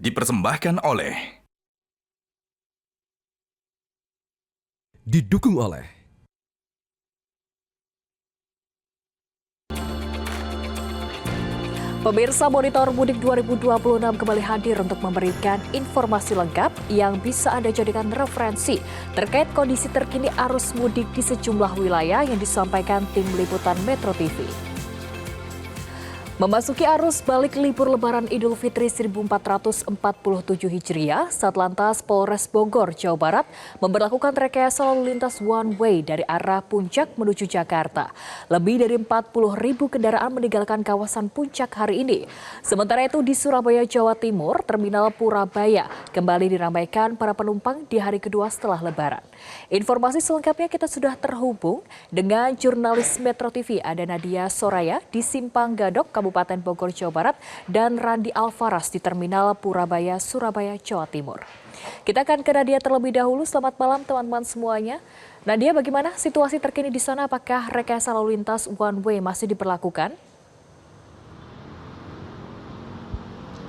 dipersembahkan oleh didukung oleh Pemirsa, Monitor Mudik 2026 kembali hadir untuk memberikan informasi lengkap yang bisa Anda jadikan referensi terkait kondisi terkini arus mudik di sejumlah wilayah yang disampaikan tim liputan Metro TV. Memasuki arus balik libur Lebaran Idul Fitri 1447 Hijriah, Satlantas Polres Bogor, Jawa Barat memberlakukan rekayasa lalu lintas one way dari arah Puncak menuju Jakarta. Lebih dari 40.000 kendaraan meninggalkan kawasan Puncak hari ini. Sementara itu di Surabaya, Jawa Timur, Terminal Purabaya kembali diramaikan para penumpang di hari kedua setelah Lebaran. Informasi selengkapnya kita sudah terhubung dengan jurnalis Metro TV, ada Nadia Soraya di Simpang Gadok, Kabupaten Bogor, Jawa Barat, dan Randi Alvaras di Terminal Purabaya, Surabaya, Jawa Timur. Kita akan ke Nadia terlebih dahulu. Selamat malam teman-teman semuanya. Nadia, bagaimana situasi terkini di sana? Apakah rekayasa lalu lintas one way masih diberlakukan?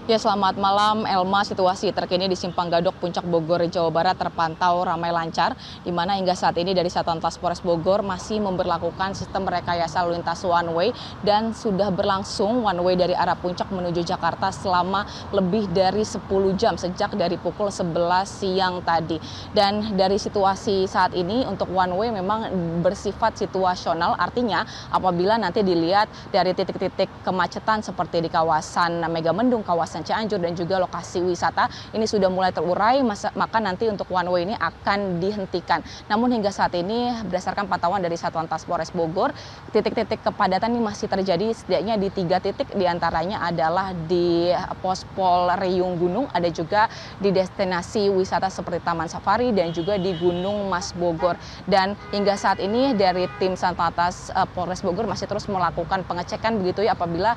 Ya, selamat malam Elma. Situasi terkini di Simpang Gadok Puncak Bogor, Jawa Barat terpantau ramai lancar, di mana hingga saat ini dari Satlantas Polres Bogor masih memberlakukan sistem rekayasa lalu lintas one way dan sudah berlangsung one way dari arah Puncak menuju Jakarta selama lebih dari 10 jam sejak dari pukul 11 siang tadi. Dan dari situasi saat ini untuk one way memang bersifat situasional, artinya apabila nanti dilihat dari titik-titik kemacetan seperti di kawasan Megamendung, kawasan Cianjur dan juga lokasi wisata ini sudah mulai terurai, maka nanti untuk one way ini akan dihentikan. Namun hingga saat ini berdasarkan pantauan dari Satlantas Polres Bogor, titik-titik kepadatan ini masih terjadi setidaknya di 3 titik, diantaranya adalah di pos Pol Riyung Gunung, ada juga di destinasi wisata seperti Taman Safari dan juga di Gunung Mas Bogor. Dan hingga saat ini dari tim Satlantas Polres Bogor masih terus melakukan pengecekan begitu ya, apabila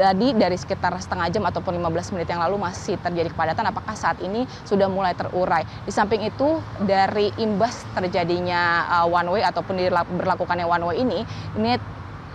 tadi dari sekitar setengah jam ataupun 15 menit yang lalu masih terjadi kepadatan, apakah saat ini sudah mulai terurai. Di samping itu dari imbas terjadinya one way ataupun berlakukannya one way ini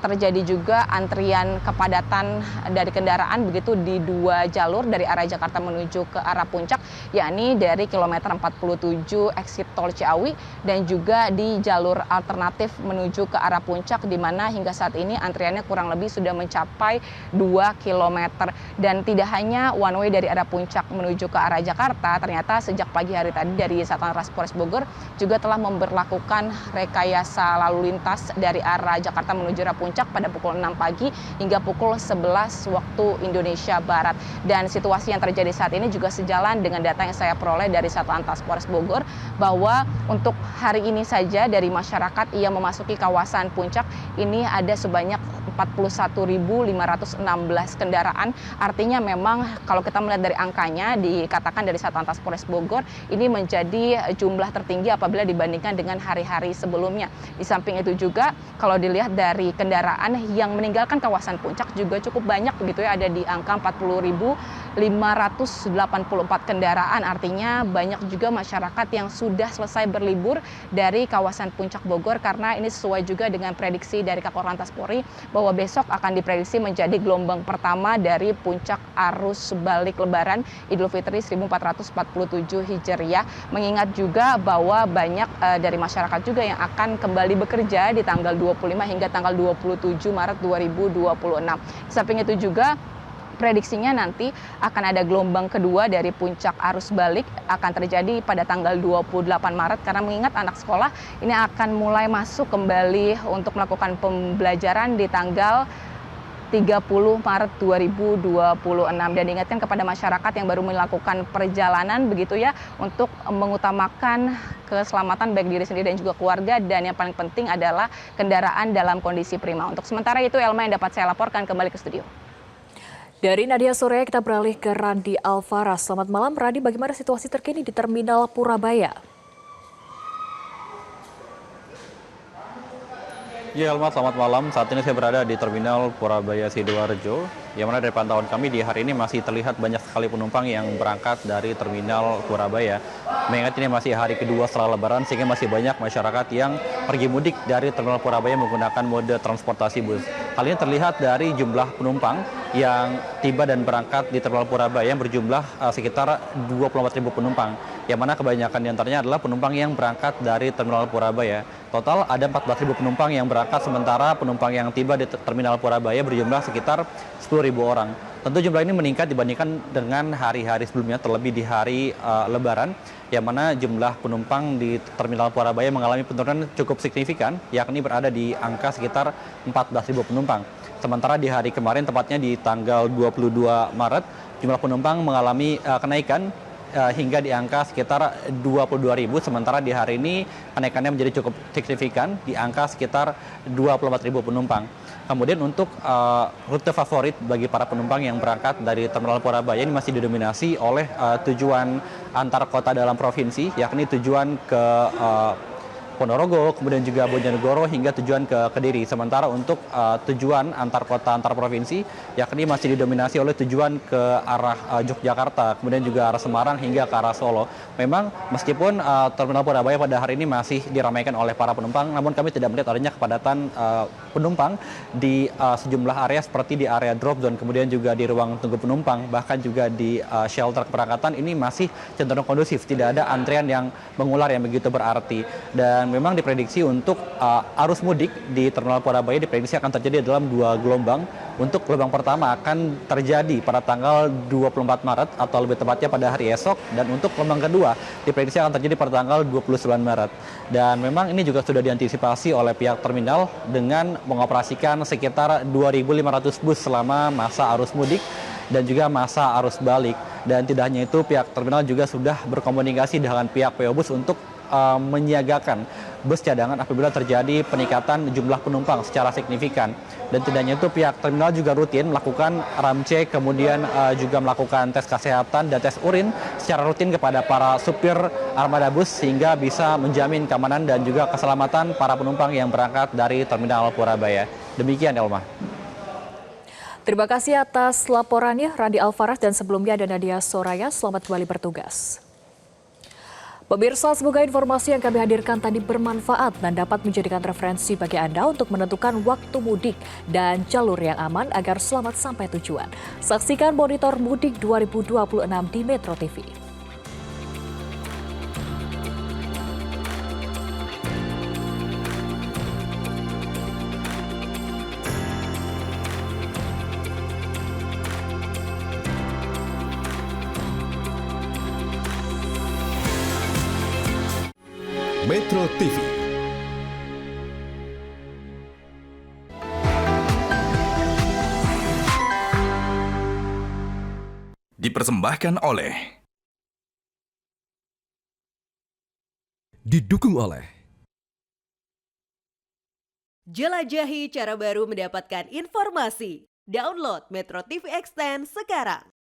terjadi juga antrian kepadatan dari kendaraan begitu di 2 jalur dari arah Jakarta menuju ke arah Puncak, yakni dari kilometer 47 exit tol Ciawi dan juga di jalur alternatif menuju ke arah Puncak, di mana hingga saat ini antriannya kurang lebih sudah mencapai 2 km. Dan tidak hanya one way dari arah Puncak menuju ke arah Jakarta, ternyata sejak pagi hari tadi dari Satlantas Polres Bogor juga telah memberlakukan rekayasa lalu lintas dari arah Jakarta menuju arah Puncak pada pukul 6 pagi hingga pukul 11 waktu Indonesia Barat. Dan situasi yang terjadi saat ini juga sejalan dengan data yang saya peroleh dari Satlantas Polres Bogor, bahwa untuk hari ini saja dari masyarakat yang memasuki kawasan Puncak ini ada sebanyak 41.516 kendaraan. Artinya memang kalau kita melihat dari angkanya, dikatakan dari Satlantas Polres Bogor ini menjadi jumlah tertinggi apabila dibandingkan dengan hari-hari sebelumnya. Di samping itu juga kalau dilihat dari kendaraan yang meninggalkan kawasan Puncak juga cukup banyak begitu ya, ada di angka 40.584 kendaraan. Artinya banyak juga masyarakat yang sudah selesai berlibur dari kawasan Puncak Bogor, karena ini sesuai juga dengan prediksi dari Kakor Lantas Polri bahwa besok akan diprediksi menjadi gelombang pertama dari puncak arus balik Lebaran Idul Fitri 1447 Hijriah. Mengingat juga bahwa banyak dari masyarakat juga yang akan kembali bekerja di tanggal 25 hingga tanggal 27 Maret 2026. Di samping itu juga prediksinya nanti akan ada gelombang kedua dari puncak arus balik akan terjadi pada tanggal 28 Maret, karena mengingat anak sekolah ini akan mulai masuk kembali untuk melakukan pembelajaran di tanggal 30 Maret 2026. Dan diingatkan kepada masyarakat yang baru melakukan perjalanan begitu ya, untuk mengutamakan keselamatan baik diri sendiri dan juga keluarga, dan yang paling penting adalah kendaraan dalam kondisi prima. Untuk sementara itu Elma yang dapat saya laporkan, kembali ke studio. Dari Nadia Soraya kita beralih ke Randi Alvaras. Selamat malam Randi, bagaimana situasi terkini di Terminal Purabaya? Ya, Elma, selamat malam. Saat ini saya berada di Terminal Purabaya Sidoarjo, yang mana dari pantauan kami di hari ini masih terlihat banyak sekali penumpang yang berangkat dari Terminal Purabaya. Mengingat ini masih hari kedua setelah Lebaran, sehingga masih banyak masyarakat yang pergi mudik dari Terminal Purabaya menggunakan mode transportasi bus. Hal ini terlihat dari jumlah penumpang yang tiba dan berangkat di Terminal Purabaya yang berjumlah sekitar 24.000 penumpang, yang mana kebanyakan diantaranya adalah penumpang yang berangkat dari Terminal Purabaya. Total ada 14.000 penumpang yang berangkat, sementara penumpang yang tiba di Terminal Purabaya berjumlah sekitar 10.000 orang. Tentu jumlah ini meningkat dibandingkan dengan hari-hari sebelumnya, terlebih di hari Lebaran, yang mana jumlah penumpang di Terminal Purabaya mengalami penurunan cukup signifikan, yakni berada di angka sekitar 14.000 penumpang. Sementara di hari kemarin, tepatnya di tanggal 22 Maret, jumlah penumpang mengalami kenaikan hingga di angka sekitar 22.000, sementara di hari ini kenaikannya menjadi cukup signifikan di angka sekitar 24.000 penumpang. Kemudian untuk rute favorit bagi para penumpang yang berangkat dari Terminal Purabaya ini masih didominasi oleh tujuan antar kota dalam provinsi, yakni tujuan ke Ponorogo, kemudian juga Bojonegoro hingga tujuan ke Kediri. Sementara untuk tujuan antar kota antar provinsi, yakni masih didominasi oleh tujuan ke arah Yogyakarta, kemudian juga arah Semarang hingga ke arah Solo. Memang meskipun Terminal Purabaya pada hari ini masih diramaikan oleh para penumpang, namun kami tidak melihat adanya kepadatan penumpang di sejumlah area seperti di area drop zone, kemudian juga di ruang tunggu penumpang, bahkan juga di shelter keberangkatan ini masih cenderung kondusif, tidak ada antrian yang mengular yang begitu berarti. Dan memang diprediksi untuk arus mudik di Terminal Purabaya diprediksi akan terjadi dalam 2 gelombang. Untuk gelombang pertama akan terjadi pada tanggal 24 Maret atau lebih tepatnya pada hari esok, dan untuk gelombang kedua diprediksi akan terjadi pada tanggal 29 Maret. Dan memang ini juga sudah diantisipasi oleh pihak terminal dengan mengoperasikan sekitar 2.500 bus selama masa arus mudik dan juga masa arus balik. Dan tidak hanya itu, pihak terminal juga sudah berkomunikasi dengan pihak PO Bus untuk menyiagakan bus cadangan apabila terjadi peningkatan jumlah penumpang secara signifikan. Dan tidak hanya itu, pihak terminal juga rutin melakukan ram cek, kemudian juga melakukan tes kesehatan dan tes urin secara rutin kepada para supir armada bus, sehingga bisa menjamin keamanan dan juga keselamatan para penumpang yang berangkat dari Terminal Purabaya. Demikian, Elma. Terima kasih atas laporannya, Randi Alfaras, dan sebelumnya ada Nadia Soraya. Selamat kembali bertugas. Pemirsa, semoga informasi yang kami hadirkan tadi bermanfaat dan dapat menjadikan referensi bagi Anda untuk menentukan waktu mudik dan jalur yang aman agar selamat sampai tujuan. Saksikan Monitor Mudik 2026 di Metro TV. Metro TV. Dipersembahkan oleh, didukung oleh jelajahi cara baru mendapatkan informasi. Download Metro TV Extend sekarang.